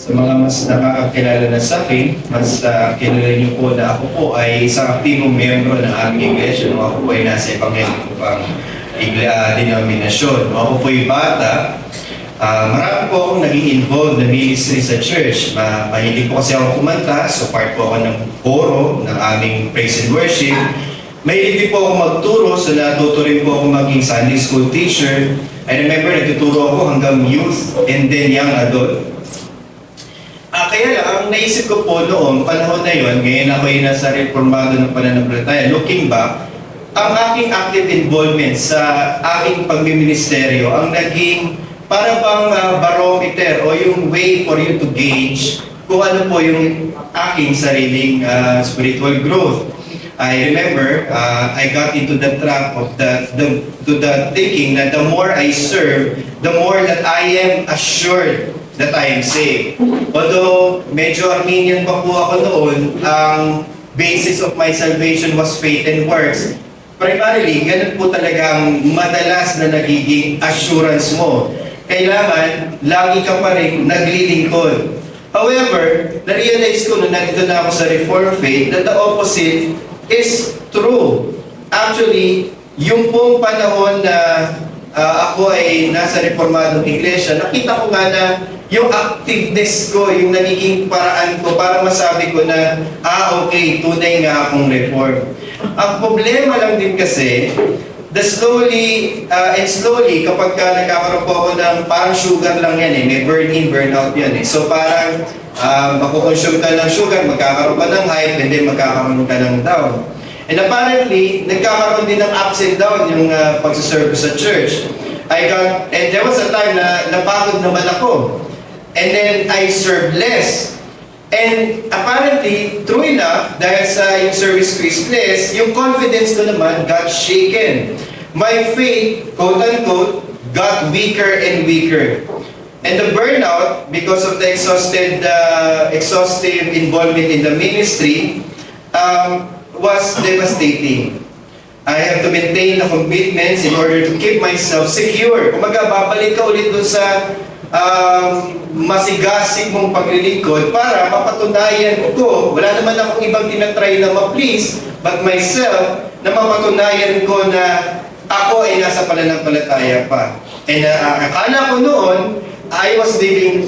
Sa mga mas nakakakilala na sa akin, mas kilala niyo po na ako po ay isang aktibong miyembro ng aming iglesia nung ako po ay nasa Ebangheliko pang denominasyon. Nung ako po ay bata, marami po akong naging involved na ministry sa church. Mahilig po kasi ako kumanta, so part po ako ng koro ng aming praise and worship. Mahilig din po ako magturo, so natuto rin po ako maging Sunday school teacher. I remember, nagtuturo ako hanggang youth and then young adult. Kaya lang, ang naisip ko po noon, panahon na yon, ngayon ako ay nasa reformado ng pananampalataya, looking back, ang aking active involvement sa aking pagmiministeryo, ang naging para bang barometer o yung way for you to gauge kung ano po yung aking sariling spiritual growth. I remember, I got into the trap of the thinking that the more I serve, the more that I am assured that I am saved. Although medyo Arminian pa po ako noon, ang basis of my salvation was faith and works. Primarily, ganun po talagang madalas na nagiging assurance mo. Kailangan, lagi ka pa rin naglilingkod. However, na-realize ko nung nandito na ako sa Reformed faith that the opposite is true. Actually, yung pong panahon na ako ay nasa reformadong iglesia, nakita ko nga na yung activeness ko, yung nagiging paraan ko para masabi ko na, okay, tunay nga akong reform. Ang problema lang din kasi, slowly kapag nagkakaroon po ako ng parang sugar lang yan may burn-in, burn-out yan So parang makukonsume ka ng sugar, magkakaroon ka ng hype, and then magkakaroon ka ng down. And apparently, nagkakaroon din ng ups and down yung pagsaserve sa church. And there was a time na napagod naman ako. And then I served less. And apparently, true enough, dahil sa yung service ko is less, yung confidence ko naman got shaken. My faith, quote-unquote, got weaker and weaker. And the burnout, because of the exhaustive involvement in the ministry, was devastating. I have to maintain the commitments in order to keep myself secure. Kumaga, babalik ka ulit doon sa masigasig mong paglilingkod para mapatunayan ko, wala naman akong ibang tinatry na ma-please, but myself, na mapatunayan ko na ako ay nasa pananampalataya pa. And akala ko noon, I was living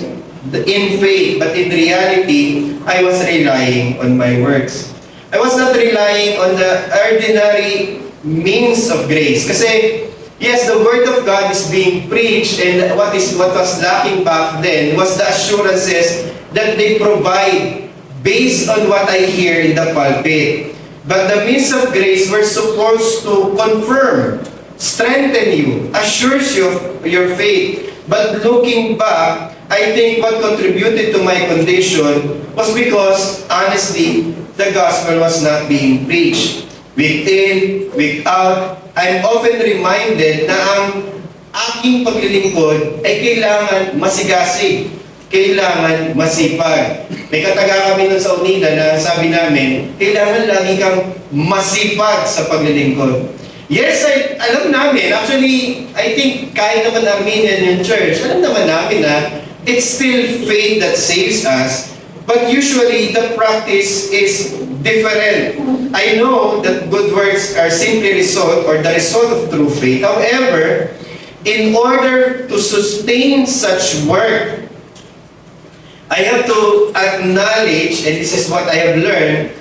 in faith, but in reality, I was relying on my works. I was not relying on the ordinary means of grace. Kasi, yes, the Word of God is being preached, and what was lacking back then was the assurances that they provide based on what I hear in the pulpit. But the means of grace were supposed to confirm, strengthen you, assures you of your faith. But looking back, I think what contributed to my condition was because, honestly, the gospel was not being preached. Week in, week out, I'm often reminded na ang aking paglilingkod ay kailangan masigasig, kailangan masipag. May kataga kami nun sa Unida na sabi namin, kailangan lagi kang masipag sa paglilingkod. Yes, alam namin. Actually, I think kahit naman Armenian yung church, alam naman namin na it's still faith that saves us, but usually the practice is different. I know that good works are simply result or the result of true faith. However, in order to sustain such work, I have to acknowledge, and this is what I have learned,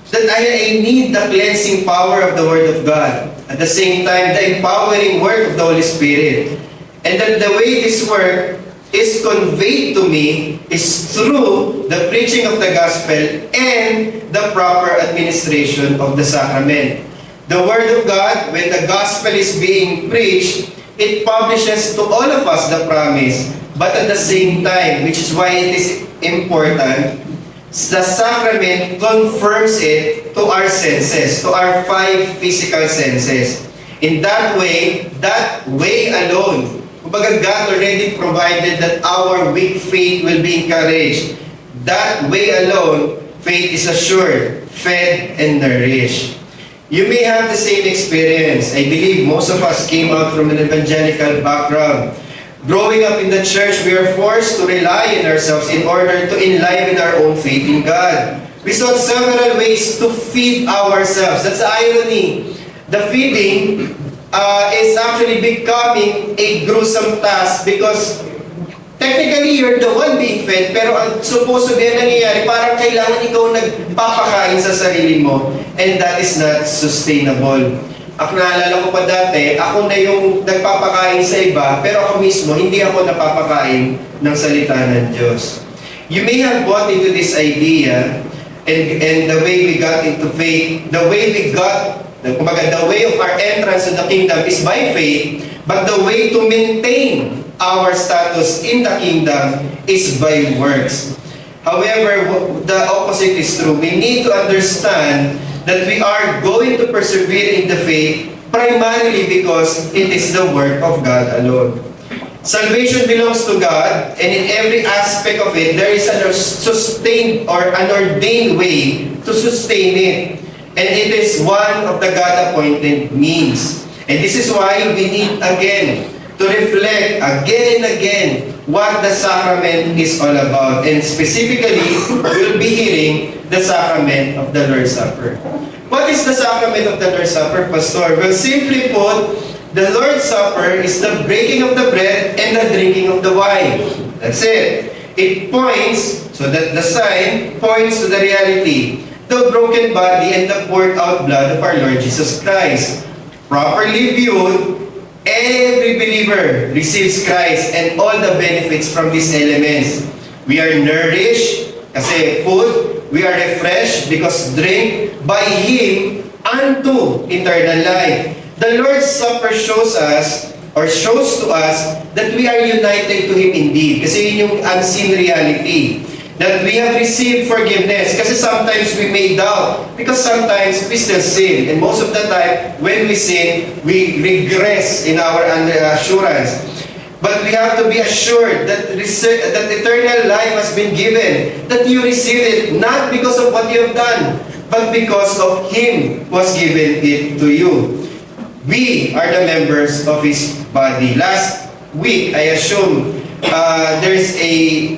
that I need the cleansing power of the Word of God. At the same time, the empowering work of the Holy Spirit. And that the way this work is conveyed to me is through the preaching of the gospel and the proper administration of the sacrament. The Word of God, when the gospel is being preached, it publishes to all of us the promise. But at the same time, which is why it is important, the sacrament confirms it to our senses, to our 5 physical senses. In that way alone, kumbaga God already provided that our weak faith will be encouraged. That way alone, faith is assured, fed, and nourished. You may have the same experience. I believe most of us came out from an evangelical background. Growing up in the church, we are forced to rely on ourselves in order to enliven our own faith in God. We sought several ways to feed ourselves. That's the irony. The feeding is actually becoming a gruesome task because technically you're the one being fed, pero ang supposed to be ang nangyayari, parang kailangan ikaw nagpapakain sa sarili mo, and that is not sustainable. Ako naalala ko pa dati, ako na yung nagpapakain sa iba, pero ako mismo, hindi ako napapakain ng salita ng Diyos. You may have bought into this idea, and the way we got into faith, the way of our entrance to the kingdom is by faith, but the way to maintain our status in the kingdom is by works. However, the opposite is true. We need to understand that we are going to persevere in the faith primarily because it is the work of God alone. Salvation belongs to God, and in every aspect of it, there is an sustained or an ordained way to sustain it. And it is one of the God-appointed means. And this is why we need again to reflect again and again what the sacrament is all about. And specifically, we'll be hearing the sacrament of the Lord's Supper. What is the sacrament of the Lord's Supper, Pastor? Well, simply put, the Lord's Supper is the breaking of the bread and the drinking of the wine. That's it. It points, so that the sign points to the reality, the broken body and the poured out blood of our Lord Jesus Christ. Properly viewed, every believer receives Christ and all the benefits from these elements. We are nourished, kasi food. We are refreshed because drink by Him unto eternal life. The Lord's Supper shows us, or shows to us, that we are united to Him indeed. Kasi yun yung unseen reality. That we have received forgiveness. Kasi sometimes we may doubt. Because sometimes we still sin. And most of the time, when we sin, we regress in our assurance. But we have to be assured that eternal life has been given. That you receive it not because of what you have done, but because of Him who has given it to you. We are the members of His body. Last week, I assume, there's a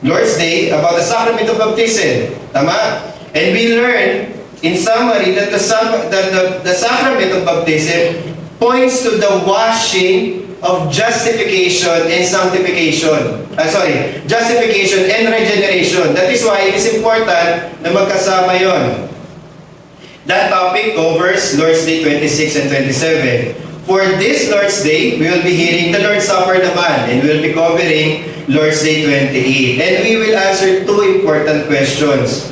Lord's Day about the sacrament of baptism. Tama? And we learned, in summary, that the sacrament of baptism points to the washing of justification and sanctification. Justification and regeneration. That is why it is important na magkasama yon. That topic covers Lord's Day 26 and 27. For this Lord's Day, we will be hearing the Lord's Supper naman, and we will be covering Lord's Day 28. And we will answer two important questions.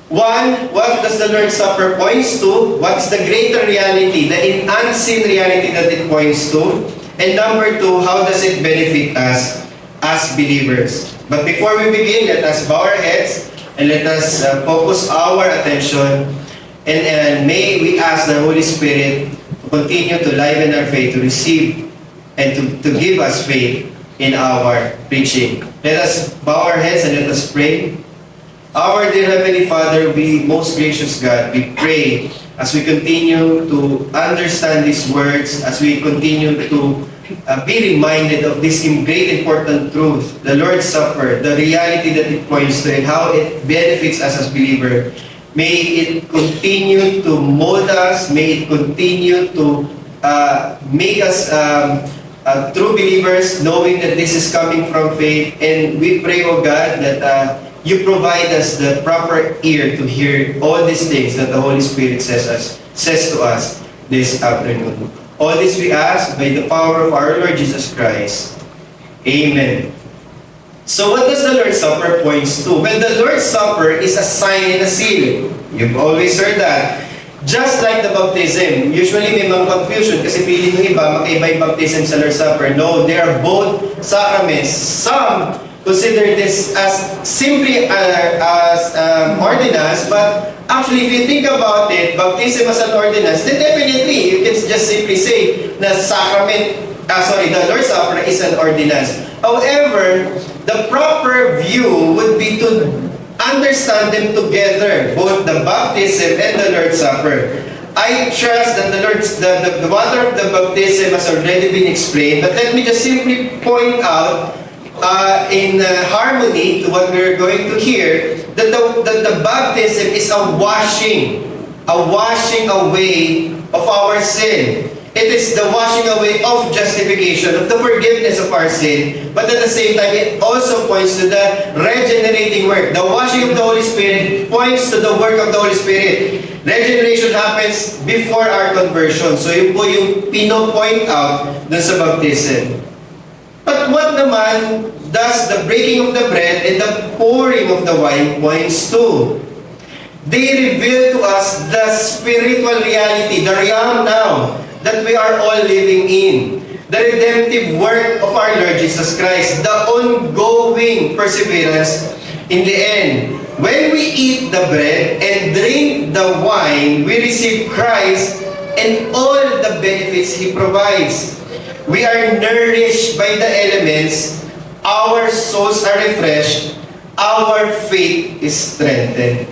One, what does the Lord's Supper points to? What is the greater reality, the unseen reality that it points to? And number two, how does it benefit us as believers? But before we begin, let us bow our heads and let us focus our attention. And may we ask the Holy Spirit to continue to liven our faith, to receive and to give us faith in our preaching. Let us bow our heads and let us pray. Our dear Heavenly Father, we most gracious God, we pray as we continue to understand these words, as we continue to be reminded of this great important truth, the Lord's Supper, the reality that it points to and how it benefits us as believers. May it continue to mold us, may it continue to make us true believers, knowing that this is coming from faith. And we pray, O God, that you provide us the proper ear to hear all these things that the Holy Spirit says to us this afternoon. All this we ask by the power of our Lord Jesus Christ. Amen. So what does the Lord's Supper points to? Well, the Lord's Supper is a sign and a seal. You've always heard that. Just like the baptism. Usually may mga confusion kasi feeling ng iba, magkaiba yung baptism sa Lord's Supper. No, they are both sacraments. Some consider this as simply as ordinance, but actually if you think about it, baptism as an ordinance, then definitely you can just simply say na the Lord's Supper is an ordinance. However, the proper view would be to understand them together, both the baptism and the Lord's Supper. I trust that the water of the baptism has already been explained, but let me just simply point out in harmony to what we're going to hear, that the baptism is a washing away of our sin. It is the washing away of justification, of the forgiveness of our sin, but at the same time, it also points to the regenerating work. The washing of the Holy Spirit points to the work of the Holy Spirit. Regeneration happens before our conversion. So yun po yung pino-point out dun sa baptism. But what naman does the breaking of the bread and the pouring of the wine points to? They reveal to us the spiritual reality, the realm now that we are all living in. The redemptive work of our Lord Jesus Christ, the ongoing perseverance in the end. When we eat the bread and drink the wine, we receive Christ and all the benefits He provides. We are nourished by the elements, our souls are refreshed, our faith is strengthened.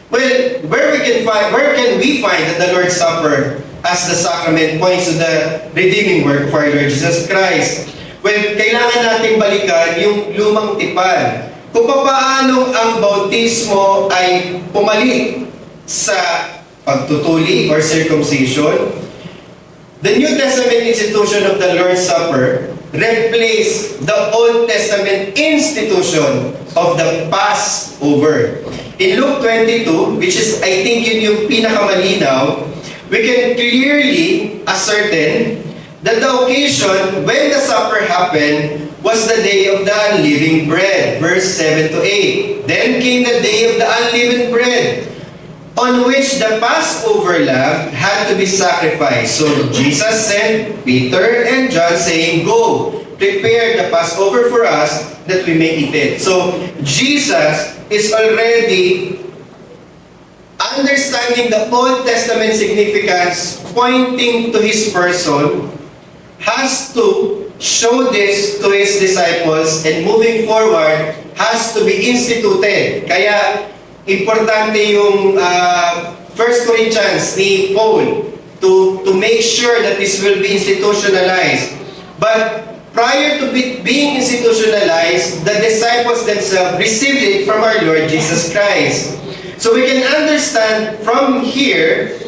Well, where can we find that the Lord's Supper as the sacrament points to the redeeming work of our Lord Jesus Christ? Well, kailangan nating balikan yung lumang tipan. Kung paano ang bautismo ay pumalit sa pagtutuli or circumcision, the New Testament institution of the Lord's Supper replaced the Old Testament institution of the Passover. In Luke 22, which is, I think yun yung pinakamalinaw, we can clearly ascertain that the occasion when the supper happened was the day of the unleavened bread. Verse 7 to 8. Then came the day of the unleavened bread, on which the Passover lamb had to be sacrificed. So Jesus sent Peter and John saying, "Go, prepare the Passover for us that we may eat it." So Jesus is already understanding the Old Testament significance, pointing to His person, has to show this to His disciples, and moving forward, has to be instituted. Kaya, importante yung 1 Corinthians ni Paul to make sure that this will be institutionalized. But prior to being institutionalized, the disciples themselves received it from our Lord Jesus Christ. So we can understand from here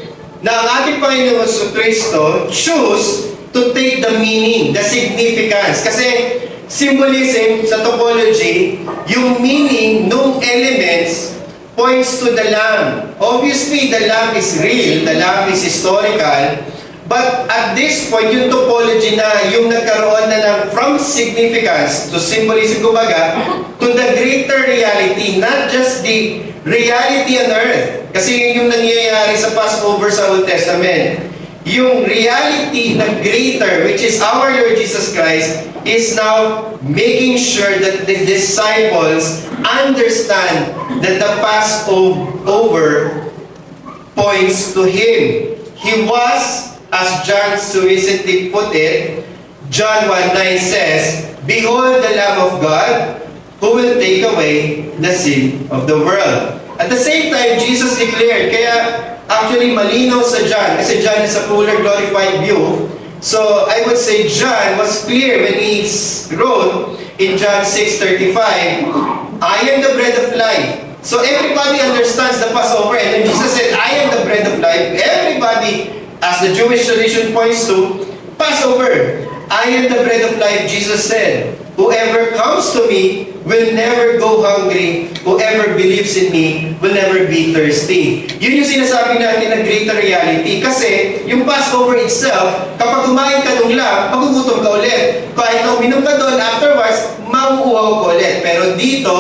na ang ating Panginoon Jesucristo choose to take the meaning, the significance. Kasi symbolism sa topology, yung meaning ng elements points to the lamb. Obviously, the lamb is real, the lamb is historical, but at this point, yung topology na yung nagkaroon na ng from significance to symbolism, kumbaga, to the greater reality, not just the reality on earth. Kasi yun yung nangyayari sa Passover sa Old Testament. Yung reality na greater, which is our Lord Jesus Christ, is now making sure that the disciples understand that the Passover points to Him. He was, as John so recently put it, John 1:9 says, "Behold the Lamb of God, who will take away the sin of the world." At the same time, Jesus declared, kaya actually malinaw sa John, kasi John is a fuller glorified view. So I would say John was clear when he wrote in John 6:35, "I am the bread of life." So everybody understands the Passover, and when Jesus said, "I am the bread of life," everybody, as the Jewish tradition points to, Passover. "I am the bread of life," Jesus said. "Whoever comes to me will never go hungry. Whoever believes in me will never be thirsty." Yun yung sinasabi natin na greater reality. Kasi yung Passover itself, kapag kumain ka nung lamb, magugutom ka ulit. Kahit na uminom ka doon, afterwards, mauuhaw ka ulit. Pero dito,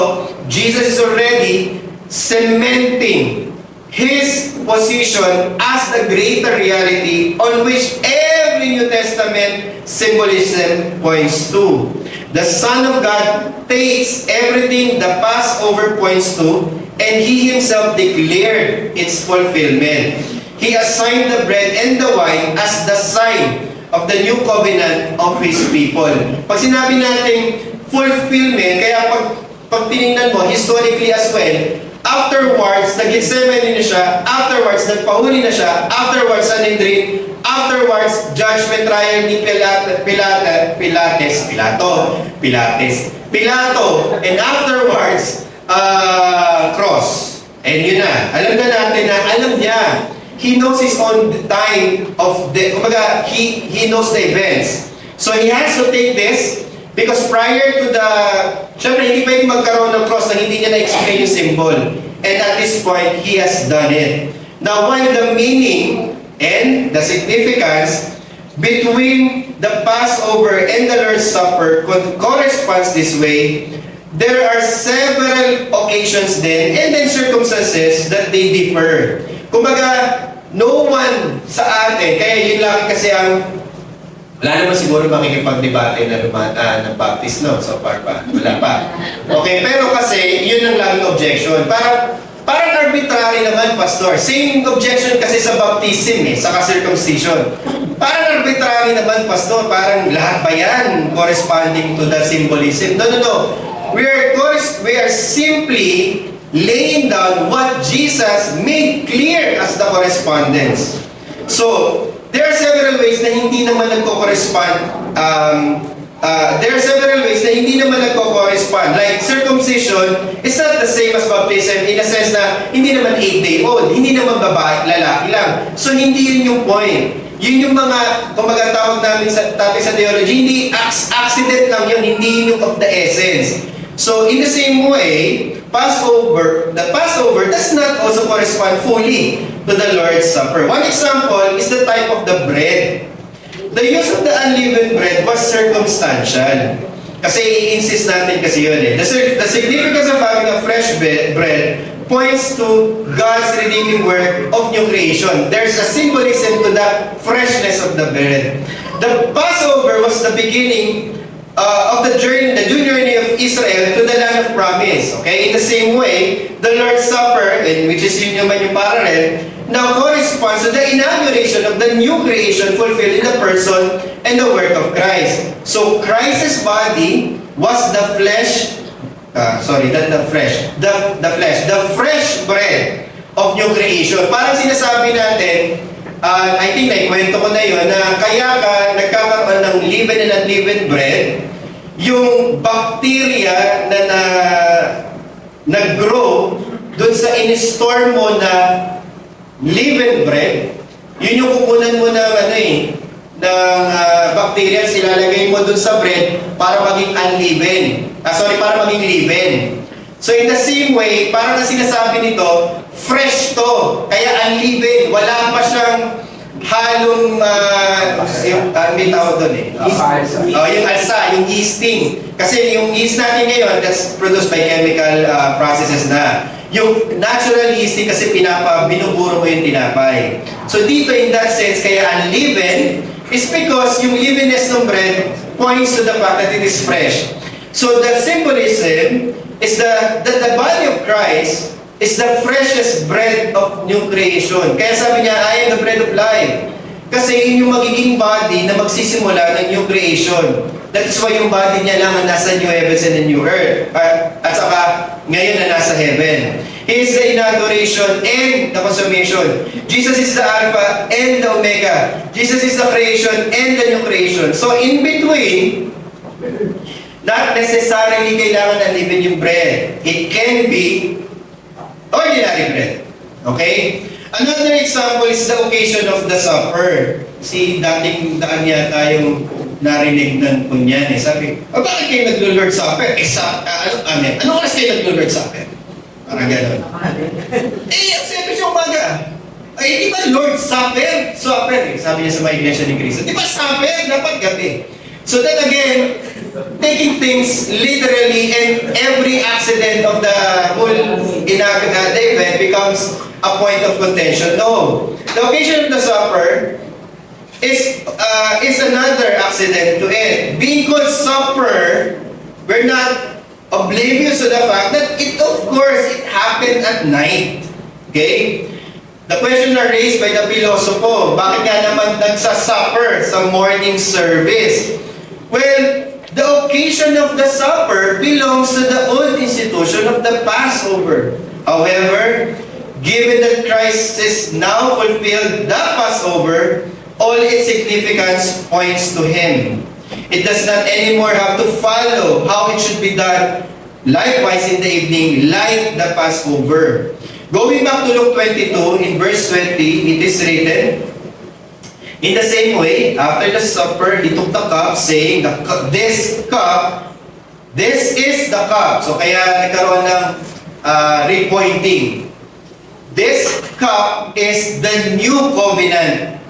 Jesus is already cementing His position as the greater reality on which every New Testament symbolism points to. The Son of God takes everything the Passover points to, and He Himself declared its fulfillment. He assigned the bread and the wine as the sign of the new covenant of His people. Pag sinabi natin fulfillment, kaya pag tinignan mo, historically as well, afterwards, nag-Gethsemane na siya, afterwards, Afterwards, nagpahuli na siya. Afterwards, Sanhedrin. Afterwards, judgment trial ni Pilato. And afterwards, cross. And yun na. Alam na natin na, alam niya. He knows his own time of the, kumbaga, he knows the events. So he has to take this because prior to the, syempre hindi pwede magkaroon ng cross na hindi niya na-explain yung symbol. And at this point, he has done it. Now, while the meaning and the significance between the Passover and the Lord's Supper corresponds this way, there are several occasions then and then circumstances that they differ. Kumbaga, no one sa atin, kaya yun lang kasi ang wala naman siguro makikipag-debate na ng Baptist, no? So far pa. Wala pa. Okay, pero kasi, yun ang laging objection. Parang arbitrary naman, Pastor. Same objection kasi sa baptism, sa circumcision. Parang arbitrary naman, Pastor. Parang lahat ba yan corresponding to the symbolism? No. We are simply laying down what Jesus made clear as the correspondence. So, there are several ways na hindi naman nagko-correspond. Like circumcision is not the same as baptism in a sense na hindi naman 8-day-old, hindi naman babae, lalaki lang. So hindi yun yung point. Yun yung mga, kumbaga tawag namin sa theology, hindi accident lang yun, hindi yun yung of the essence. So in the same way, the Passover does not also correspond fully to the Lord's Supper. One example is the type of the bread. The use of the unleavened bread was circumstantial. Kasi i-insist natin kasi yun The significance of having a fresh bread points to God's redeeming work of new creation. There's a symbolism to the freshness of the bread. The Passover was the beginning of the journey of Israel to the land of promise. Okay? In the same way, the Lord's Supper, which is yun naman yung parallel, now corresponds to the inauguration of the new creation fulfilled in the person and the work of Christ. So Christ's body was the fresh bread of new creation. Parang sinasabi natin, I think naikwento ko na yun, na kaya ka nagkakaroon ng leavened and unleavened bread, yung bacteria na nag-grow dun sa in-store mo na leavened bread, yun yung kukunan mo ng bacteria, ilalagay mo dun sa bread para maging para maging leaven. So in the same way, parang na sinasabi nito, fresh to, kaya unleavened, wala pa siyang halong may tawag doon yung alsa, yung yeasting. Kasi yung yeast natin ngayon, that's produced by chemical processes na. Yung natural yeasting kasi binuburo mo yung tinapay. So dito in that sense, kaya unleavened is because yung leavenness ng bread points to the fact that it is fresh. So the symbolism is that the body of Christ is the freshest bread of new creation. Kaya sabi niya, I am the bread of life. Kasi yun yung magiging body na magsisimula ng new creation. That is why yung body niya lang ang nasa new heavens and the new earth. At saka, ngayon na nasa heaven. He is the inauguration and the consummation. Jesus is the Alpha and the Omega. Jesus is the creation and the new creation. So in between, not necessarily kailangan na live yung bread. It can be ordinary bread. Okay? Another example is the occasion of the supper. Dating daan yata yung narinig ng kunyan Sabi, bakit kayo naglo-Lord Supper? Ano oras kayo naglo-Lord Supper? Parang gano'n. Ang sabi siya umaga. Di ba Lord Supper? Supper Sabi niya sa mga iglesia ni Cristo. Di ba supper? Dapat gabi. So then again, taking things literally and every accident of the whole event becomes a point of contention. No. The occasion of the supper is another accident to it. Being called supper, we're not oblivious to the fact that it happened at night. Okay? The question are raised by the philosopher, bakit nga naman nagsasupper sa morning service? Well, the occasion of the supper belongs to the old institution of the Passover. However, Given that Christ is now fulfilled the Passover, all its significance points to Him. It does not anymore have to follow how it should be done. Likewise in the evening, like the Passover. Going back to Luke 22, in verse 20, it is written, in the same way, after the supper, He took the cup, saying, this is the cup. So kaya nagkaroon ng repointing. This cup is the new covenant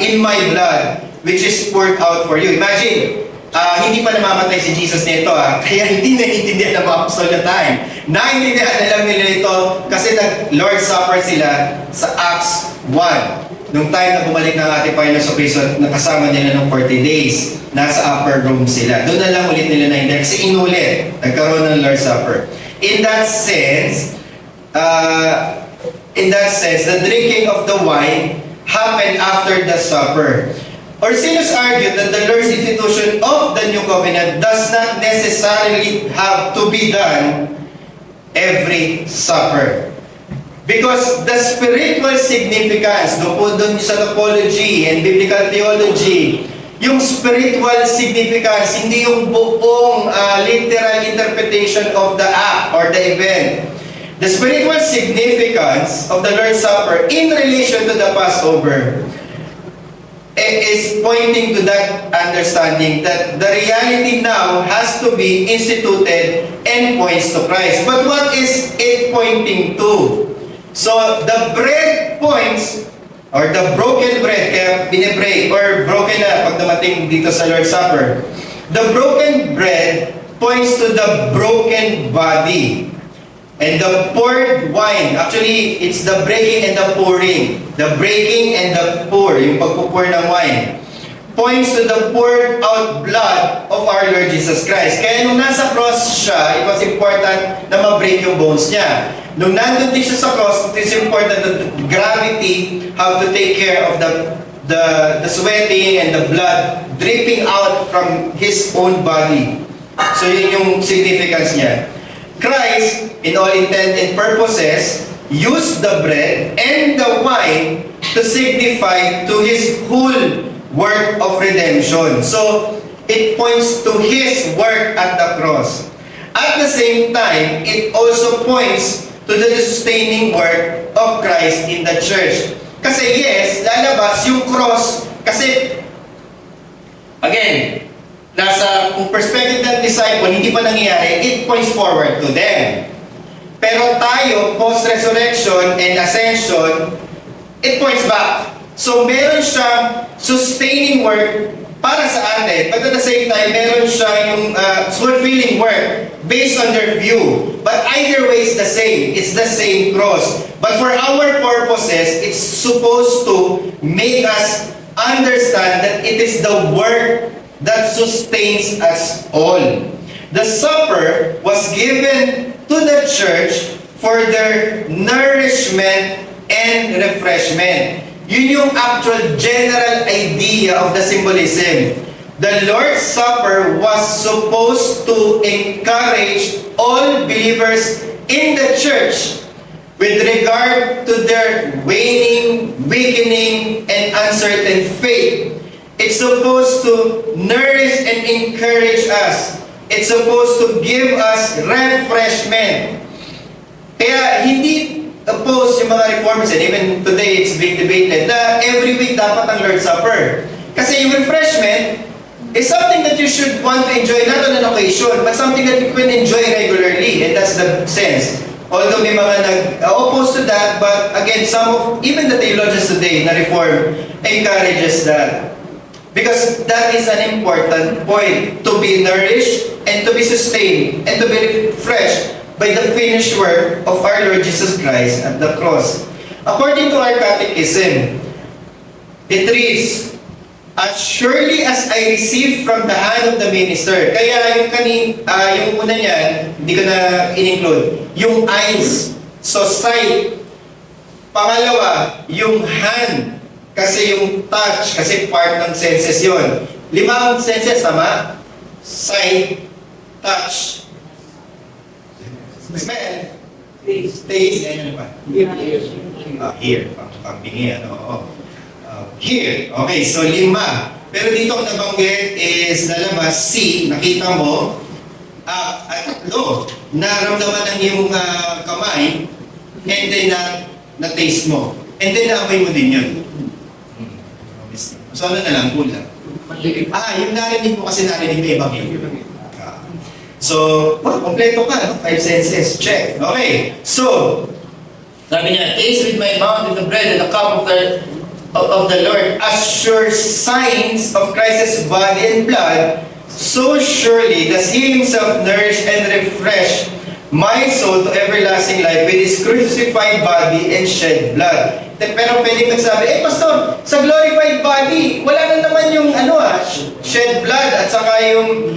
in my blood, which is poured out for you. Imagine, hindi pa namamatay si Jesus nito, kaya hindi naiintindihan ng mga apostol na time. Naintindihan na lang nila ito kasi nag-Lord's Supper sila sa Acts 1. Nung time na bumalik ng ating Panginoon sa Kristo, nakasama nila ng 40 days. Nasa upper room sila. Doon na lang ulit nila naintindihan kasi inulit. Nagkaroon ng Lord's Supper. In that sense, the drinking of the wine happened after the supper. Orsinus argued that the Lord's institution of the New Covenant does not necessarily have to be done every supper. Because the spiritual significance, doon sa topology and biblical theology, yung spiritual significance, hindi yung buong literal interpretation of the act or the event. The spiritual significance of the Lord's Supper in relation to the Passover is pointing to that understanding that the reality now has to be instituted and points to Christ. But what is it pointing to? So, the bread points, or the broken bread, kaya binibreak, or broken na pag dumating dito sa Lord's Supper. The broken bread points to the broken body. And the poured wine, actually, it's the breaking and the pouring. The breaking and the pour, yung pagpupur ng wine, points to the poured out blood of our Lord Jesus Christ. Kaya nung nasa cross siya, it was important na ma-break yung bones niya. Nung nandun din siya sa cross, it is important that gravity have to take care of the sweating and the blood dripping out from His own body. So yun yung significance niya. Christ, in all intent and purposes, used the bread and the wine to signify to His whole work of redemption. So, it points to His work at the cross. At the same time, it also points to the sustaining work of Christ in the church. Kasi yes, lalabas yung cross, kasi, again, kung perspective ng disciple, hindi pa nangyayari, it points forward to them. Pero tayo, post-resurrection and ascension, it points back. So, meron siyang sustaining work para sa atin, but at the same time, meron siya yung fulfilling work based on their view. But either way, it's the same. It's the same cross. But for our purposes, it's supposed to make us understand that it is the work that sustains us all. The supper was given to the church for their nourishment and refreshment. Yun yung actual general idea of the symbolism. The Lord's Supper was supposed to encourage all believers in the church with regard to their waning, weakening, and uncertain faith. It's supposed to nourish and encourage us. It's supposed to give us refreshment. Kaya hindi opposed yung mga reformers, and even today it's being debated, na every week dapat ang Lord's Supper. Kasi yung refreshment is something that you should want to enjoy, not on an occasion, but something that you can enjoy regularly, and that's the sense. Although may mga nag-oppose to that, but again, even the theologians today na reform encourages that. Because that is an important point, to be nourished and to be sustained and to be refreshed by the finished work of our Lord Jesus Christ at the cross. According to our catechism, it reads, "As surely as I received from the hand of the minister." Kaya yung una niyan, hindi ko na in-include. Yung eyes, so sight. Pangalawa, yung hand. Kasi yung touch, kasi part ng senses yon. 5 senses, tama? Sight, touch, smell, Taste, and ano pa? Here. Pampingi, ano? Here. Okay, so 5. Pero dito ang nabanggit is lalabas, see, nakita mo, at 3, naramdaman ng iyong kamay, and then na-taste mo. And then naamoy mo din yun. So ano na lang, kulang. Yung narinig mo kasi narinig mo ibang yun. So, kompleto ka, no? 5 senses. Check. Okay. So, sabi niya, taste with my mouth in the bread and the cup of the Lord, as sure signs of Christ's body and blood, so surely does He Himself nourish and refresh my soul to everlasting life with His crucified body and shed blood. Pero pwede magsabi, Pastor, sa glorified body, wala na naman yung shed blood at saka yung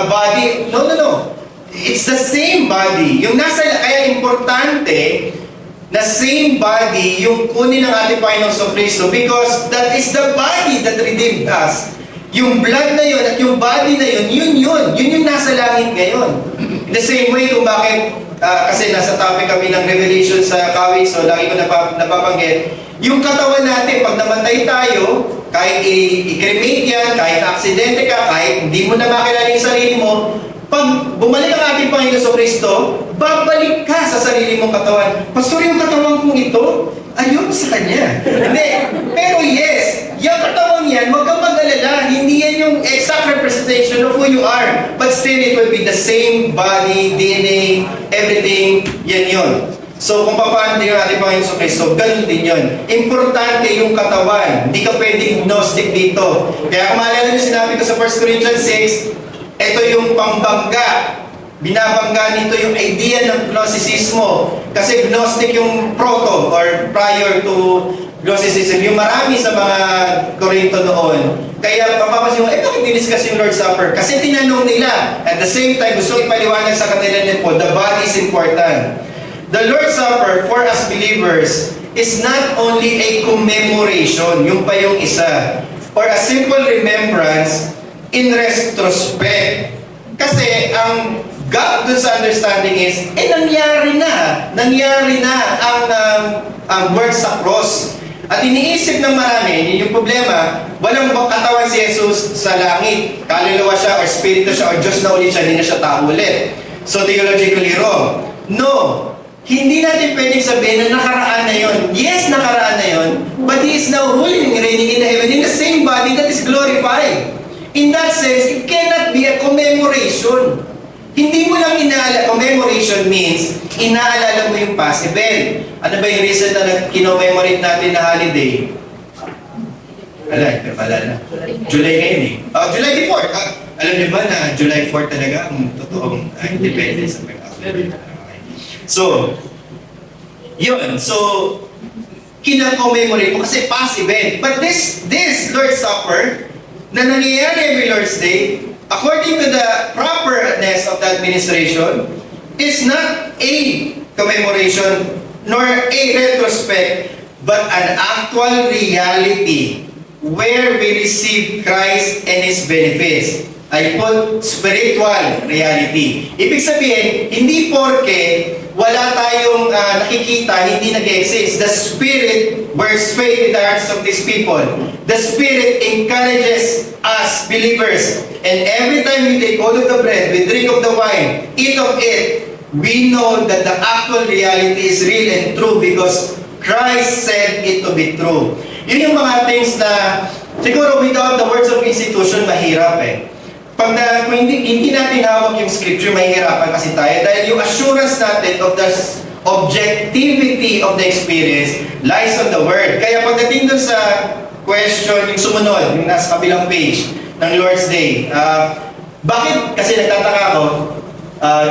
body. No. It's the same body. Yung kaya importante na same body yung kunin ng ating Panginoon sa Kristo because that is the body that redeemed us. Yung blood na yun at yung body na yun, yun yung nasa langit ngayon. In the same way kung bakit kasi nasa topic kami ng Revelation sa Kawi, so lagi ko nababanggit, yung katawan natin, pag namatay tayo, kahit i-cremate yan, kahit aksidente ka, kahit hindi mo na makilala yung sarili mo, pag bumalik ang ating Panginoon sa Kristo, babalik ka sa sarili mong katawan. Pastor, yung katawan kong ito, ayun sa Kanya. Hindi. Pero yes, yung katawan yan, huwag kang mag-alala. Hindi yan yung exact representation of who you are. But still, it will be the same body, DNA, everything, yan yun. So, kung paano din yung ating Panginoon sa Kristo, ganun din yun. Importante yung katawan. Hindi ka pwedeng gnostic dito. Kaya kung maalala nyo sinabi ko sa 1 Corinthians 6, ito yung pambangga. Binabangga nito yung idea ng Gnosticismo. Kasi Gnostic yung proto or prior to Gnosticism. Yung marami sa mga Korinto noon. Kaya papapansin mo, bakit diniscuss yung Lord's Supper? Kasi tinanong nila. At the same time, gusto ipaliwanag sa kanila po, the body is important. The Lord's Supper for us believers is not only a commemoration, yung pa yung isa, or a simple remembrance in retrospect. Kasi ang gap dun sa understanding is, nangyari na ang work sa cross. At iniisip ng marami, yun yung problema, walang katawan si Jesus sa langit. Kaluluwa siya, or spirito siya, or Diyos na ulit siya, hindi na siya tao ulit. So theologically wrong. No, hindi natin pwedeng sabihin na nakaraan na yun. Yes, nakaraan na yun, but He is now ruling, reigning in the heaven in the same body that is glorified. In that sense, it cannot be a commemoration. Hindi mo lang inaalala. Commemoration means, inaalala mo yung past event. Ano ba yung reason na kinommemorate natin na holiday? Alala. July ngayon eh. July 4. Alam niyo ba na July 4 talaga ang totoong independence ng Amerika? So, yun. So, kina-commemorate mo kasi past event. But this Lord's Supper, na nangyayari every Lord's Day, according to the properness of the administration, is not a commemoration nor a retrospect, but an actual reality where we receive Christ and His benefits. I put spiritual reality. Ibig sabihin, hindi porke wala tayong nakikita, hindi nag-exist. The Spirit works faith in the hearts of these people. The Spirit encourages us, believers. And every time we take hold of the bread, we drink of the wine, eat of it, we know that the actual reality is real and true because Christ said it to be true. Yun yung mga things na siguro without the words of institution, mahirap eh. Kung hindi natin hawak yung scripture, mahihirapan kasi tayo dahil yung assurance natin of the objectivity of the experience lies on the Word. Kaya pagdating dun sa question, yung sumunod, yung nasa kabilang page ng Lord's Day, bakit? Kasi nagtataka ako,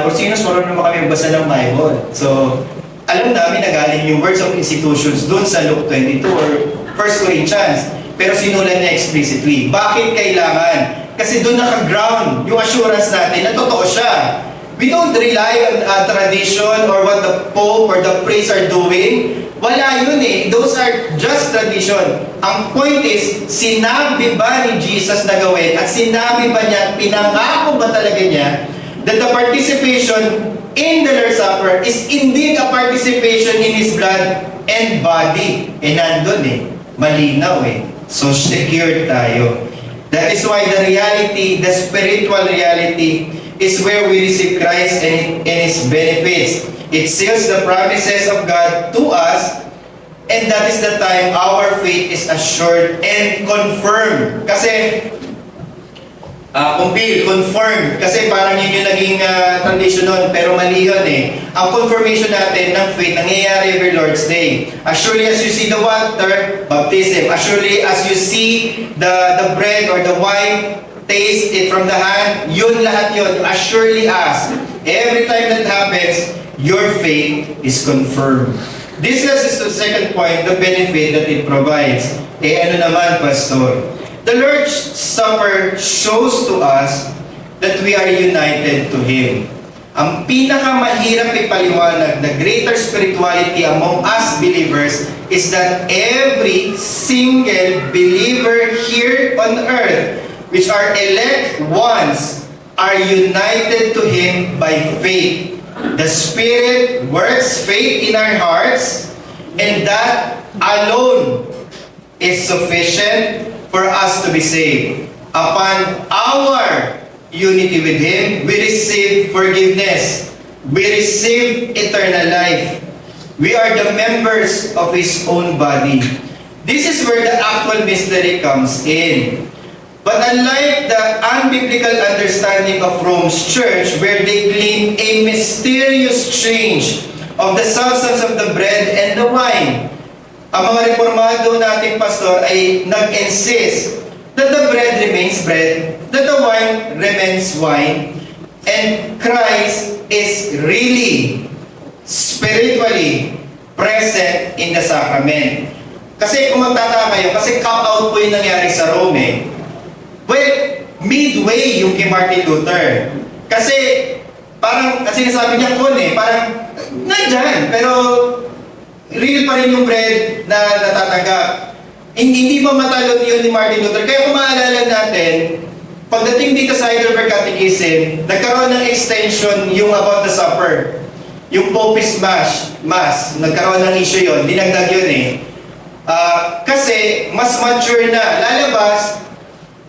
kung sinus marunong naman kami magbasa ng Bible. So, alam namin na galing yung words of institutions dun sa Luke 22 or 1 Corinthians. Pero sinulat niya explicitly. Bakit kailangan? Kasi doon naka-ground yung assurance natin na totoo siya. We don't rely on tradition or what the Pope or the priests are doing. Wala yun eh. Those are just tradition. Ang point is, sinabi ba ni Jesus na gawin at sinabi ba niya, pinangako ba talaga niya that the participation in the Lord's Supper is indeed a participation in His blood and body. Nandun malinaw So, secure tayo. That is why the reality, the spiritual reality, is where we receive Christ and His benefits. It seals the promises of God to us, and that is the time our faith is assured and confirmed. Kasi, confirmed. Kasi parang yun yung naging tradition nun, pero mali yun Ang confirmation natin ng faith nangyayari every Lord's Day. As surely as you see the water, baptism. As surely as you see the bread or the wine, taste it from the hand, yun lahat yun. As surely as. Every time that happens, your faith is confirmed. This is the second point, the benefit that it provides. Ano naman, Pastor? The Lord's Supper shows to us that we are united to Him. Ang pinakamahirap ipaliwanag, the greater spirituality among us believers is that every single believer here on earth, which are elect ones, are united to Him by faith. The Spirit works faith in our hearts, and that alone is sufficient for us to be saved. Upon our unity with Him, we receive forgiveness. We receive eternal life. We are the members of His own body. This is where the actual mystery comes in. But unlike the unbiblical understanding of Rome's church, where they claim a mysterious change of the substance of the bread and the wine, ang mga reformado nating pastor ay nag-insist that the bread remains bread, that the wine remains wine, and Christ is really spiritually present in the sacrament. Kasi kung magtataka kayo, kasi cut-out po yung nangyari sa Rome Well, midway yung kay Martin Luther. Kasi, parang, kasi nasabi niya parang, nandyan, pero real pa rin yung bread na natatanggap. Hindi pa matalon yun ni Martin Luther. Kaya kung maalala natin, pagdating dito sa Heidelberg Catechism, nagkaroon ng extension yung about the supper. Yung Pope's Mass, nagkaroon ng issue yun, dinagdag yun kasi mas mature na, lalabas,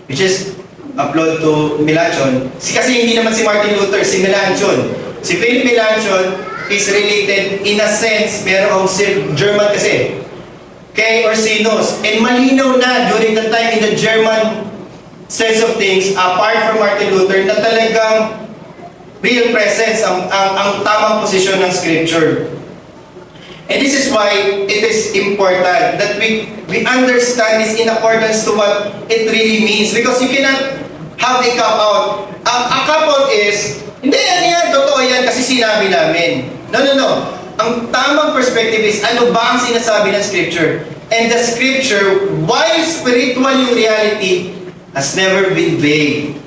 which is upload to Melanchthon. Kasi hindi naman si Martin Luther, si Melanchthon. Si Philip Melanchthon is related in a sense, merong German kasi, kay Ursinus. And malinaw na during the time in the German sense of things, apart from Martin Luther, na talagang real presence ang tamang posisyon ng Scripture. And this is why it is important that we understand this in accordance to what it really means. Because you cannot have a cop-out. A cop-out is, hindi, yan, totoo yan kasi sinabi namin. No. Ang tamang perspective is, ano ba ang sinasabi ng Scripture? And the Scripture, while spiritual yung reality, has never been vague.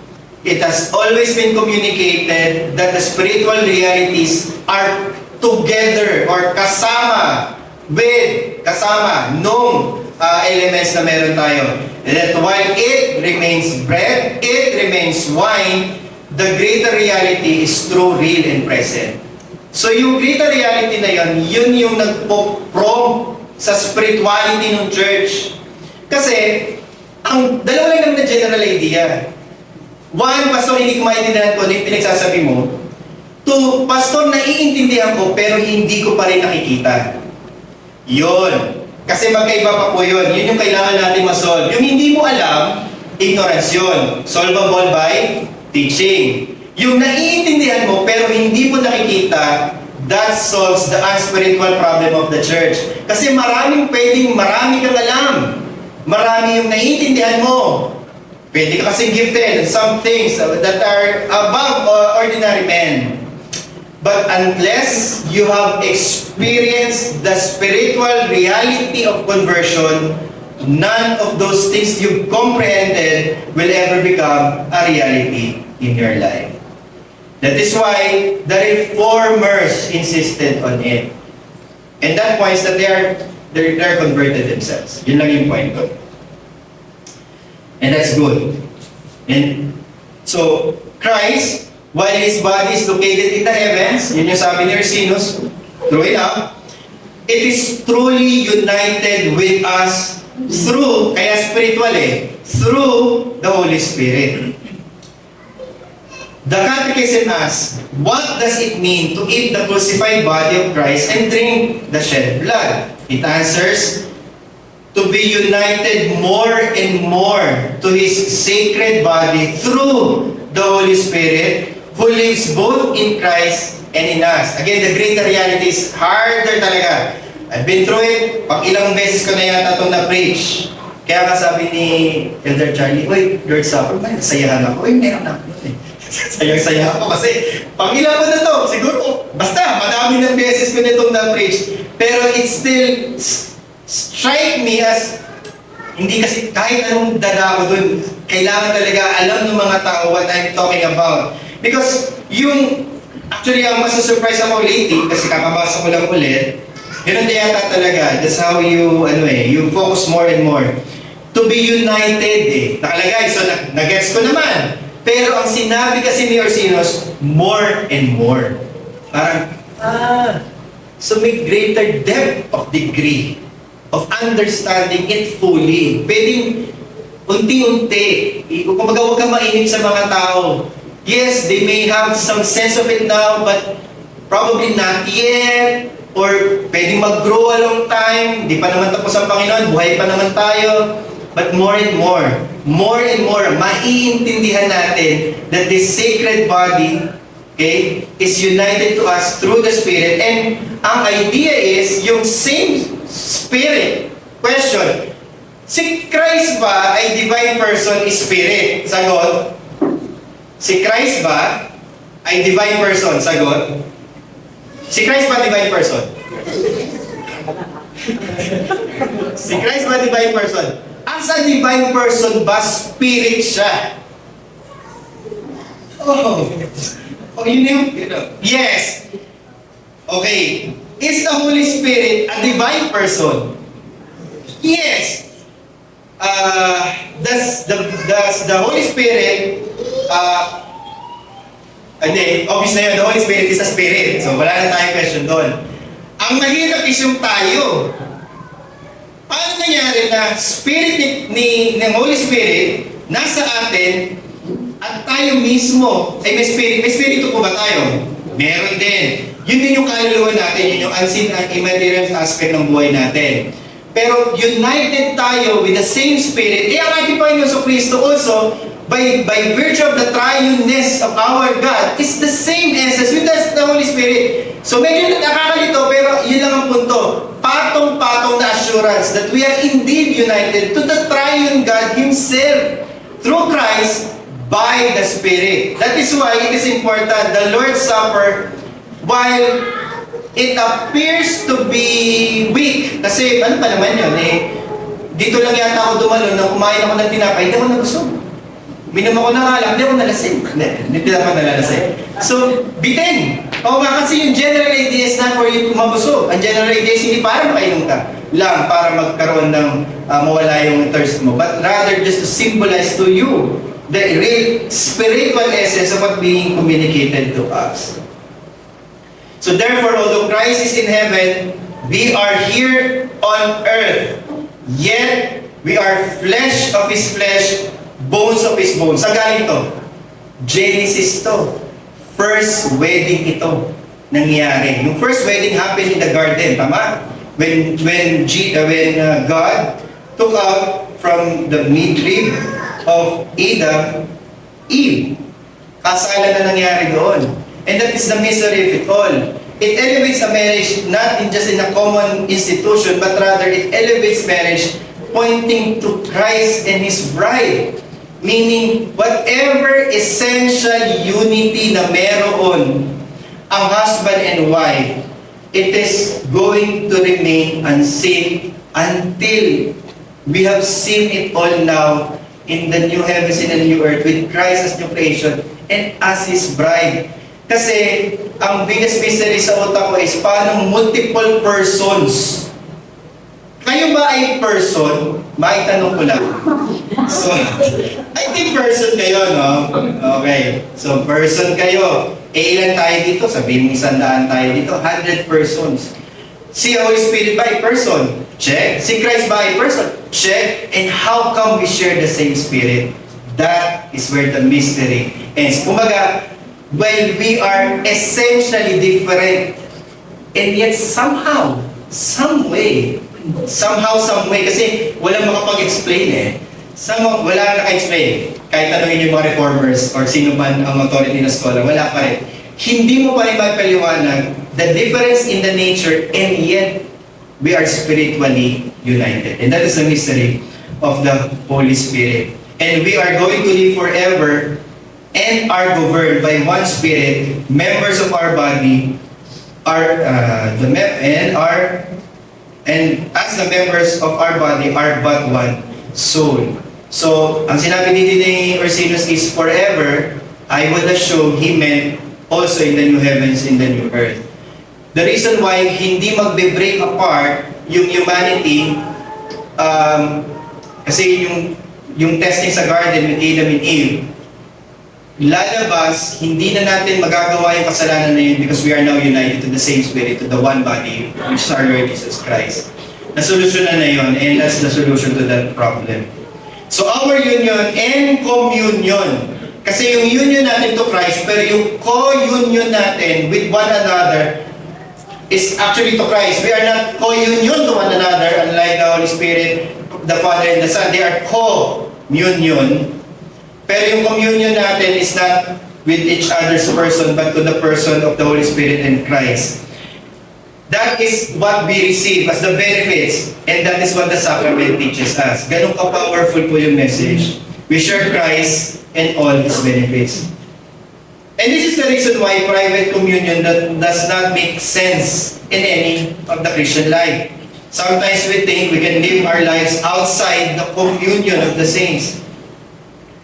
It has always been communicated that the spiritual realities are together or kasama nung elements na meron tayo. And that while it remains bread, it remains wine, the greater reality is true, real, and present. So yung greater reality na yun yung nagpo-prompt sa spirituality ng church. Kasi, ang dalawa lang naman na general idea. One, pastor, hindi ko maintindihan ko yung pinagsasabi mo. Two, pastor, naiintindihan ko pero hindi ko pa rin nakikita. Yun. Kasi magkaiba pa po yun. Yun yung kailangan natin ma-solve. Yung hindi mo alam, ignorance yun. Solvable by teaching. Yung naiintindihan mo pero hindi mo nakikita, that solves the unspiritual problem of the church. Kasi marami kang alam. Marami yung naiintindihan mo. Pwede ka kasing gifted some things that are above ordinary men. But unless you have experienced the spiritual reality of conversion, none of those things you've comprehended will ever become a reality in your life. That is why the Reformers insisted on it. And that points that they're converted themselves. Yun lang yung point ko. And that's good. And so, Christ while His body is located in the heavens, yun yung sabi ni Ursinus, true enough, it is truly united with us through, kaya spiritual through the Holy Spirit. The Catechism asks, what does it mean to eat the crucified body of Christ and drink the shed blood? It answers, to be united more and more to His sacred body through the Holy Spirit, who lives both in Christ and in us. Again, the greater reality is harder talaga. I've been through it. Pag ilang beses ko na yata itong na-preach. Kaya nga sabi ni Elder Charlie, uy, Lord's Supper, sayahan ako. Uy, meron ako. Sayang-saya ako kasi pang ilan ko na to, siguro, basta, madami ng beses ko na itong na-preach. Pero it still strike me as, hindi kasi kahit anong dada ko dun, kailangan talaga alam ng mga tao what I'm talking about. Because actually, ang masusurprise ako lately, kasi kakabasa ko lang ulit, ganun na yata talaga, that's how you focus more and more. To be united nakalagay, so nag-gets ko naman. Pero ang sinabi kasi ni Ursinus, more and more. Parang, so may greater depth of degree of understanding it fully. Pwedeng unti-unti. Kumbaga, huwag kang mainip sa mga tao. Yes, they may have some sense of it now, but probably not yet. Or pwedeng mag-grow a long time. Di pa naman tapos ang Panginoon. Buhay pa naman tayo. But more and more, maiintindihan natin that this sacred body, is united to us through the Spirit. And ang idea is, yung same Spirit. Question, si Christ ba ay divine person, Spirit? Sagot. Si Christ ba ay divine person? Sagot. Si Christ ba divine person? Si Christ ba divine person? As a divine person ba, spirit siya? Yes. Okay. Is the Holy Spirit a divine person? Yes. Does the Holy Spirit, obviously the Holy Spirit is a spirit. So wala na tayong question doon. Ang mahirap is yung tayo. Paano nangyari na spirit ni Holy Spirit nasa atin at tayo mismo ay may spirit? May spirito po ba tayo? Meron din. Yun din yung kaluluwa natin, yun yung unseen and immaterial aspect ng buhay natin. Pero united tayo with the same spirit. Ang ating Panginoon sa Kristo also, by virtue of the triuneness of our God, is the same essence with the Holy Spirit. So medyo nakakalito, pero yun lang ang punto. Patong-patong na assurance that we are indeed united to the triune God Himself through Christ by the Spirit. That is why it is important, the Lord's Supper, while it appears to be weak, kasi ano pa naman yun dito lang yata ako dumalo nang kumain ako ng tinapay, hindi ako nabusog. Minom ako ng alak, hindi ako nalasing. Hindi ako nalasing. So, bitin. O nga, kasi yung general idea is not for you to mabusog. Ang general idea is hindi para makainom ka lang para magkaroon ng mawala yung thirst mo. But rather just to symbolize to you the real spiritual essence of what being communicated to us. So therefore, although Christ is in heaven, we are here on earth. Yet, we are flesh of His flesh, bones of His bones. Saan galing to? Genesis to. First wedding ito nangyari. Yung first wedding happened in the garden, tama? When God took out from the midrib of Adam, Eve. Kasalan na nangyari doon. And that is the mystery of it all. It elevates a marriage not just in a common institution, but rather it elevates marriage pointing to Christ and His bride. Meaning, whatever essential unity na meron ang husband and wife, it is going to remain unseen until we have seen it all now in the new heavens and the new earth with Christ as new creation and as His bride. Kasi, ang biggest mystery sa utak ko is paano multiple persons Kayo ba ay person? Maitanong ko lang. So, I think person kayo, no? Okay. So, person kayo. Ilan tayo dito? Sabihin mo 100 tayo dito. 100 persons. Si Holy Spirit ba ay person? Check. Si Christ ba ay person? Check. And how come we share the same Spirit? That is where the mystery ends. Kumbaga, when we are essentially different, and yet somehow, some way, kasi walang makapag-explain eh. Wala naka-explain. Kahit tanongin yung mga reformers or sino man ang authority na scholar, wala pa rin. Hindi mo pa rin mapaliwanag the difference in the nature, and yet we are spiritually united. And that is the mystery of the Holy Spirit. And we are going to live forever and are governed by one Spirit, members of our body, and as the members of our body are but one soul. So, ang sinabi dito ni Ursinus is forever. I would assume he meant also in the new heavens, in the new earth. The reason why hindi magbe-break apart yung humanity, kasi yung testing sa garden with Adam and Eve, lalabas, hindi na natin magagawa yung kasalanan na yun because we are now united to the same Spirit, to the one body, which is our Lord Jesus Christ. Nasolusyonan na yun, and that's the solution to that problem. So our union and communion, kasi yung union natin to Christ, pero yung co-union natin with one another is actually to Christ. We are not co-union to one another, unlike the Holy Spirit, the Father and the Son. They are co-union. Pero yung communion natin is not with each other's person, but to the person of the Holy Spirit and Christ. That is what we receive as the benefits, and that is what the sacrament teaches us. Ganun ka-powerful po yung message. We share Christ and all His benefits. And this is the reason why private communion does not make sense in any of the Christian life. Sometimes we think we can live our lives outside the communion of the saints.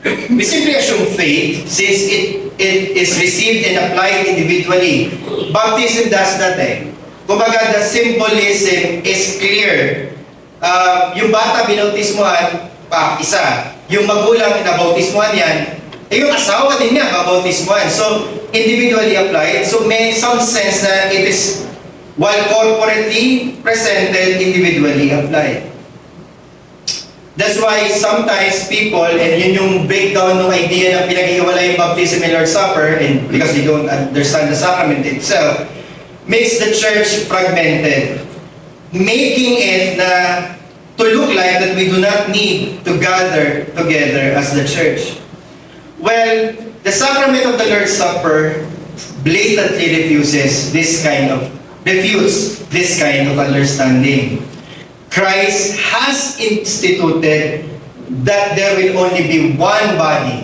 We simply assume faith since it is received and applied individually. Baptism does that eh. Kumbaga, the symbolism is clear. Yung bata binautismuhan, isa. Yung magulang nabautismuhan yan, yung asawa din niya babautismuhan. So, individually applied. So, may some sense na it is, while corporately presented, individually applied. That's why sometimes people, and yun yung breakdown ng idea na pinag-iwalay yung baptism and Lord's Supper, and because they don't understand the sacrament itself, makes the church fragmented, making it to look like that we do not need to gather together as the church. Well, the sacrament of the Lord's Supper blatantly refutes this kind of understanding. Christ has instituted that there will only be one body,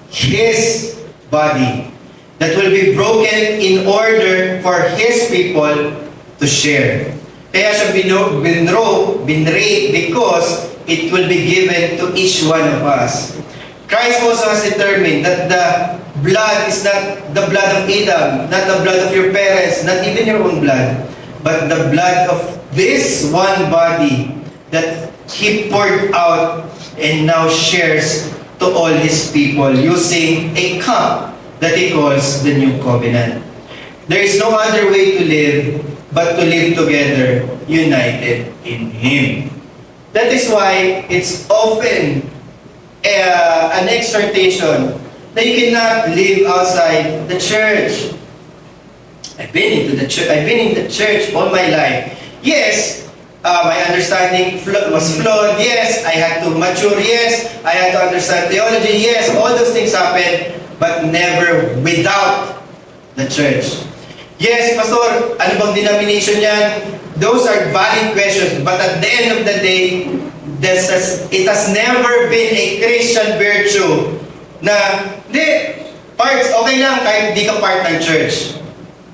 His body, that will be broken in order for His people to share. Kaya siya binrate because it will be given to each one of us. Christ also has determined that the blood is not the blood of Adam, not the blood of your parents, not even your own blood, but the blood of this one body that He poured out and now shares to all His people using a cup that He calls the New Covenant. There is no other way to live but to live together, united in Him. That is why it's often an exhortation that you cannot live outside the church. I've been in the church all my life. Yes, my understanding was flawed. Yes, I had to mature. Yes, I had to understand theology. Yes, all those things happened, but never without the church. Yes, Pastor, ano bang denomination yan? Those are valid questions, but at the end of the day, it has never been a Christian virtue na, parts, okay lang kahit di ka part ng church.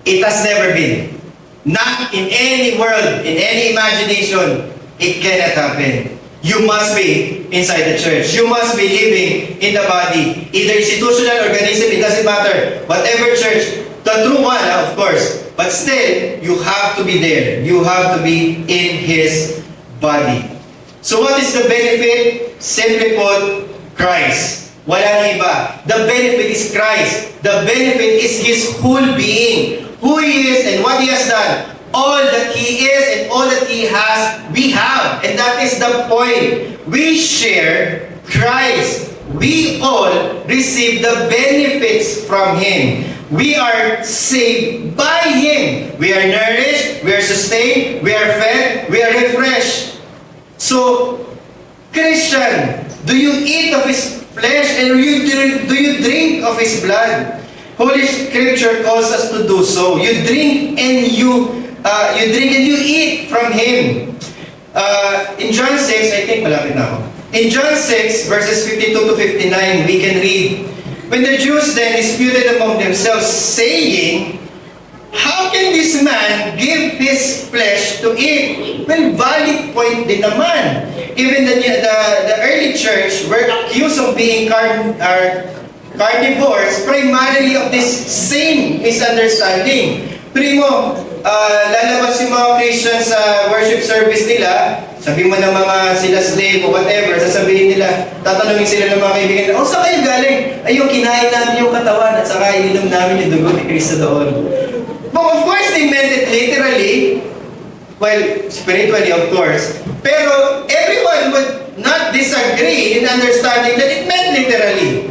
It has never been. Not in any world, in any imagination, it cannot happen. You must be inside the church. You must be living in the body. Either institutional, organism, it doesn't matter. Whatever church, the true one, of course. But still, you have to be there. You have to be in His body. So what is the benefit? Simply put, Christ. Wala nang iba. The benefit is Christ. The benefit is His whole being. Who He is and what He has done. All that He is and all that He has, we have. And that is the point. We share Christ. We all receive the benefits from Him. We are saved by Him. We are nourished, we are sustained, we are fed, we are refreshed. So, Christian, do you eat of His flesh and do you drink of His blood? Holy Scripture calls us to do so. You drink and you eat from Him. In John 6, I think malapit na ako. In John 6, verses 52 to 59, we can read, when the Jews then disputed among themselves, saying, how can this man give his flesh to eat? Well, valid point din naman. Even the early church were accused of being carnivores primarily of this same misunderstanding. Primo, lalabas yung mga Christians sa worship service nila, sabi mo na mga sila slave o whatever, sasabihin nila, tatanungin sila ng mga kaibigan nila, saan kayo galing? Ay, yung kinain namin yung katawan at saka ininom namin yung dugo ni Kristo doon. But of course, they meant it literally. Well, spiritually, of course. Pero everyone would not disagree in understanding that it meant literally.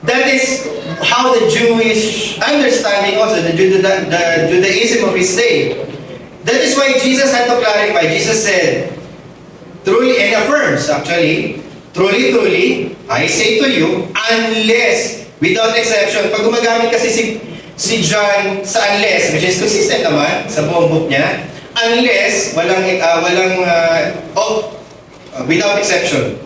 That is how the Jewish understanding also, the Judaism of his day. That is why Jesus had to clarify. Jesus said, truly, and affirms actually, truly, truly, I say to you, unless, without exception, pag gumagamit kasi si John sa unless, which is consistent naman sa buong book niya, unless, without exception,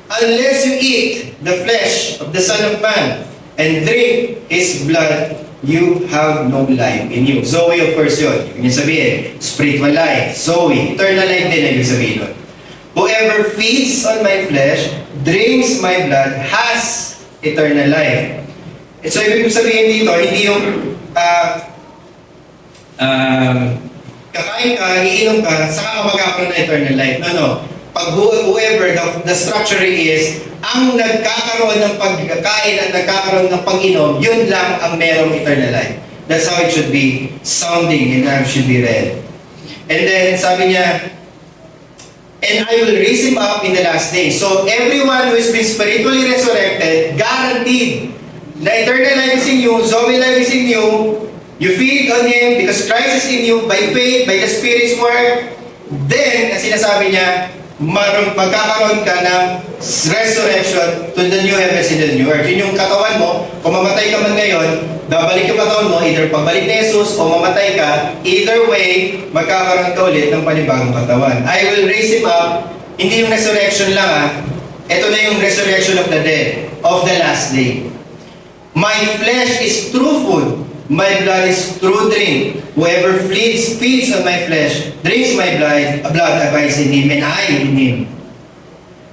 unless you eat the flesh of the Son of Man and drink His blood, you have no life in you. Zoe, of course, yun. Yung sabihin, spiritual life. Zoe, eternal life din ang sabihin nun. Whoever feeds on my flesh, drinks my blood, has eternal life. So, ibig sabihin dito, hindi yung kakain ka, iinom ka, saka ka magkakaroon ng eternal life. No. Pag whoever, the structure is, ang nagkakaroon ng pagkain at nagkakaroon ng pag-inom, yun lang ang merong eternal life. That's how it should be sounding and how it should be read. And then, sabi niya, and I will raise him up in the last day. So, everyone who has been spiritually resurrected, guaranteed na eternal life is in you, Zoe life is in you, you feed on Him because Christ is in you by faith, by the Spirit's work, then, ang sinasabi niya, magkakaroon ka ng resurrection to the new heavens and the new earth. Yun yung katawan mo, kung mamatay ka man ngayon, babalik yung katawan mo, either pagbalik ni Jesus o mamatay ka, either way, magkakaroon ka ulit ng panibagong katawan. I will raise him up, hindi yung resurrection lang ito na yung resurrection of the dead, of the last day. My flesh is true food, my blood is true drink. Whoever feeds on my flesh, drinks my blood abides in him, and I in him.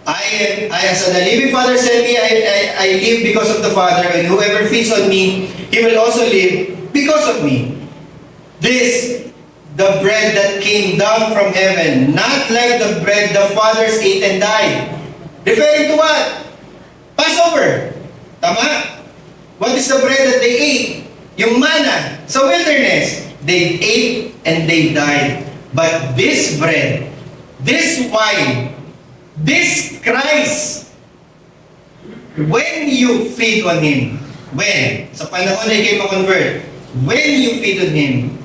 I as the living Father sent me, I live because of the Father, and whoever feeds on me, he will also live because of me. This, the bread that came down from heaven, not like the bread the fathers ate and died. Referring to what? Passover. Tama? What is the bread that they ate? Yung manna sa wilderness. They ate and they died. But this bread, this wine, this Christ, when you feed on Him, sa panahon na kayo ma-convert, when you feed on Him,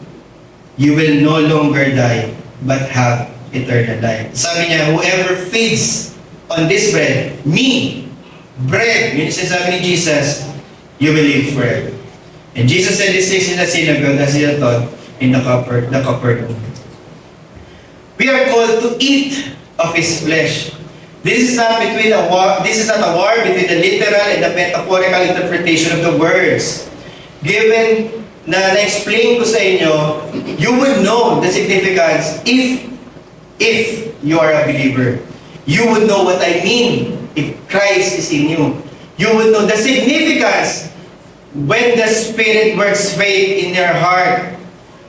you will no longer die, but have eternal life. Sabi niya, whoever feeds on this bread, me, bread, yun yung sinasabi ni Jesus, you will live forever. And Jesus said these things in the synagogue as He had taught in the Capernaum. We are called to eat of His flesh. This is not a war between the literal and the metaphorical interpretation of the words. Given na na-explain ko sa inyo, you will know the significance if you are a believer. You would know what I mean if Christ is in you. You would know the significance when the Spirit works faith in your heart.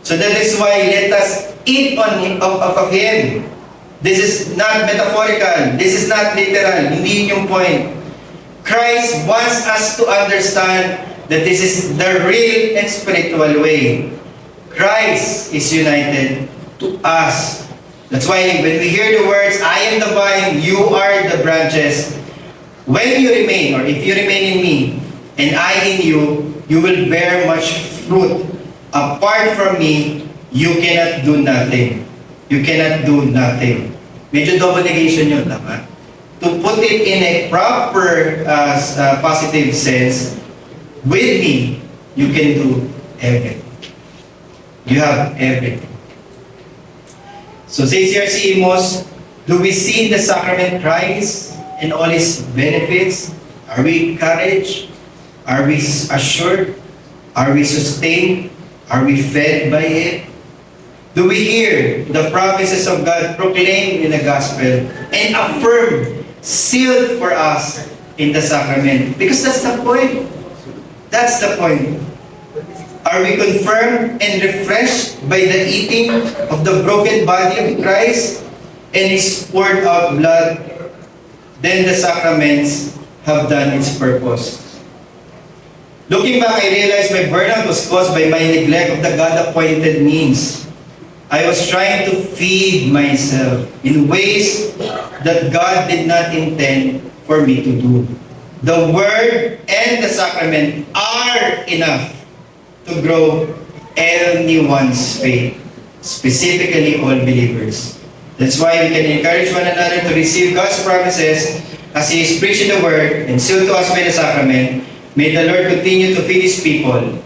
So that is why let us eat on Him, of Him. This is not metaphorical. This is not literal. Hindi yun yung point. Christ wants us to understand that this is the real and spiritual way. Christ is united to us. That's why when we hear the words, I am the vine, you are the branches, when you remain, or if you remain in me, and I in you, you will bear much fruit. Apart from me, you cannot do nothing. You cannot do nothing. Medyo double negation yun, tama? To put it in a proper positive sense, with me, you can do everything. You have everything. So says here si Amos, do we see the sacrament Christ and all its benefits? Are we encouraged? Are we assured? Are we sustained? Are we fed by it? Do we hear the promises of God proclaimed in the gospel and affirmed, sealed for us in the sacrament? Because that's the point. That's the point. Are we confirmed and refreshed by the eating of the broken body of Christ and His poured out blood? Then the sacraments have done its purpose. Looking back, I realized my burnout was caused by my neglect of the God-appointed means. I was trying to feed myself in ways that God did not intend for me to do. The Word and the sacrament are enough to grow anyone's faith, specifically all believers. That's why we can encourage one another to receive God's promises as He is preaching the Word and sealed to us by the sacrament. May the Lord continue to feed His people